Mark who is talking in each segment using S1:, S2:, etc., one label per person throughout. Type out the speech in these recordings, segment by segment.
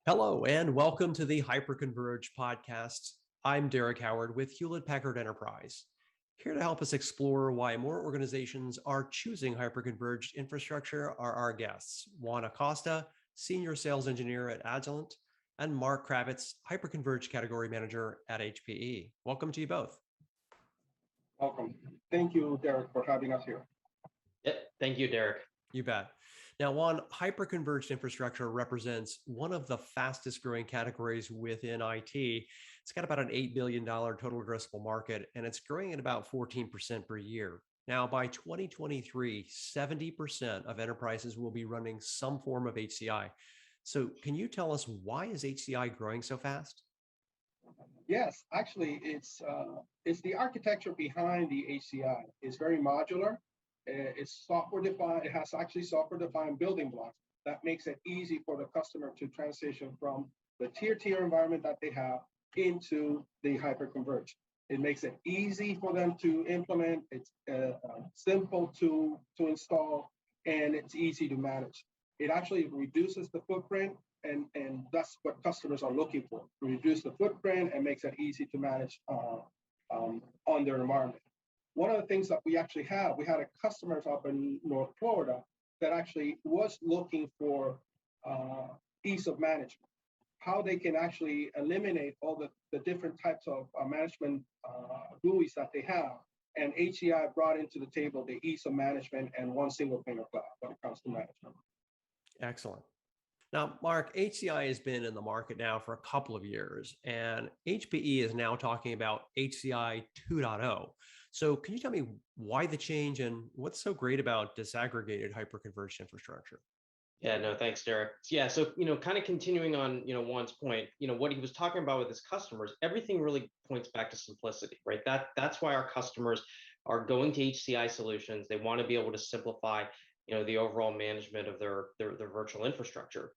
S1: Hello, and welcome to the Hyperconverged podcast. I'm Derek Howard with Hewlett-Packard Enterprise, here to help us explore why more organizations are choosing hyperconverged infrastructure are our guests, Juan Acosta, Senior Sales Engineer at Agilant, and Marc Kravitz, Hyperconverged Category Manager at HPE. Welcome to you both.
S2: Welcome. Thank you, Derek, for having us here.
S3: Yeah, thank you, Derek.
S1: You bet. Now, Juan, hyperconverged infrastructure represents one of the fastest growing categories within IT. It's got about an $8 billion total addressable market, and it's growing at about 14% per year. Now, by 2023, 70% of enterprises will be running some form of HCI. So can you tell us, why is HCI growing so fast?
S2: Yes, actually, it's the architecture behind the HCI. It's very modular. It's software defined. It has actually software defined building blocks that makes it easy for the customer to transition from the tier environment that they have into the hyperconverged. It makes it easy for them to implement. It's simple to install, and it's easy to manage. It actually reduces the footprint, and that's what customers are looking for. Reduce the footprint and makes it easy to manage on their environment. One of the things that we had a customer up in North Florida that actually was looking for ease of management, how they can actually eliminate all the different types of management GUIs that they have. And HCI brought into the table the ease of management and one single pane of glass when it comes to management.
S1: Excellent. Now, Marc, HCI has been in the market now for a couple of years, and HPE is now talking about HCI 2.0. So can you tell me why the change and what's so great about disaggregated hyperconverged infrastructure?
S3: Yeah, no, thanks, Derek. Yeah, so kind of continuing on Juan's point, what he was talking about with his customers, everything really points back to simplicity, right? That's why our customers are going to HCI solutions. They want to be able to simplify the overall management of their virtual infrastructure.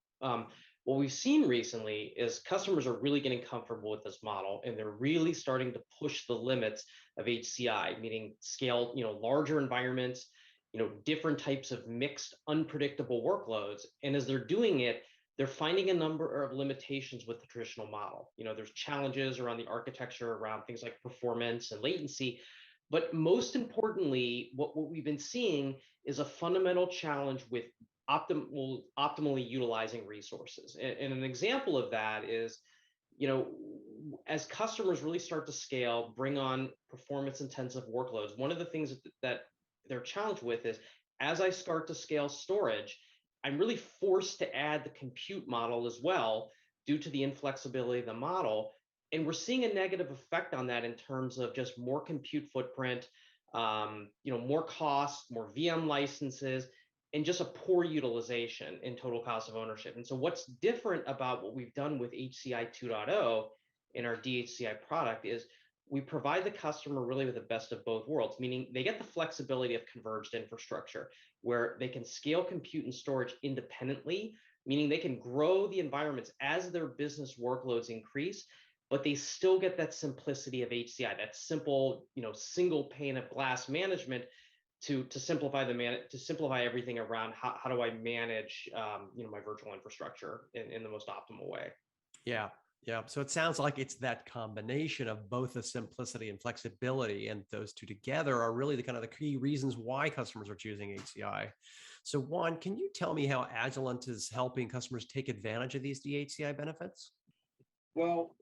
S3: What we've seen recently is customers are really getting comfortable with this model, and they're really starting to push the limits of HCI, meaning scale, larger environments, different types of mixed, unpredictable workloads. And as they're doing it, they're finding a number of limitations with the traditional model. There's challenges around the architecture, around things like performance and latency. But most importantly, what we've been seeing is a fundamental challenge with optimally utilizing resources. And an example of that is, as customers really start to scale, bring on performance intensive workloads, one of the things that they're challenged with is, as I start to scale storage, I'm really forced to add the compute model as well due to the inflexibility of the model. And we're seeing a negative effect on that in terms of just more compute footprint, more costs, more VM licenses, and just a poor utilization in total cost of ownership. And so what's different about what we've done with HCI 2.0 in our dHCI product is we provide the customer really with the best of both worlds, meaning they get the flexibility of converged infrastructure where they can scale compute and storage independently, meaning they can grow the environments as their business workloads increase, but they still get that simplicity of HCI, that simple, single pane of glass management to simplify everything around how do I manage my virtual infrastructure in the most optimal way.
S1: Yeah. So it sounds like it's that combination of both the simplicity and flexibility, and those two together are really the key reasons why customers are choosing HCI. So Juan, can you tell me how Agilant is helping customers take advantage of these dHCI benefits?
S2: Well,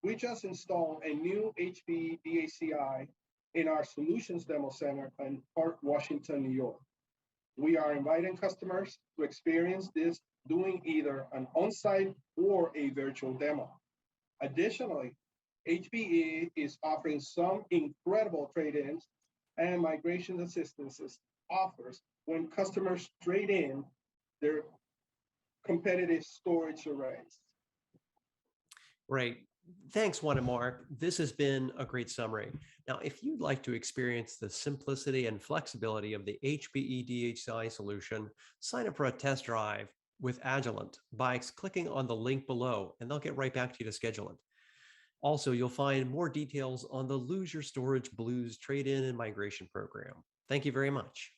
S2: we just installed a new HPE dHCI in our solutions demo center in Park, Washington, New York. We are inviting customers to experience this doing either an on-site or a virtual demo. Additionally, HPE is offering some incredible trade-ins and migration assistance offers when customers trade in their competitive storage arrays.
S1: Right. Thanks, Juan and Marc. This has been a great summary. Now, if you'd like to experience the simplicity and flexibility of the HPE dHCI solution, sign up for a test drive with Agilant by clicking on the link below, and they'll get right back to you to schedule it. Also, you'll find more details on the Lose Your Storage Blues trade-in and migration program. Thank you very much.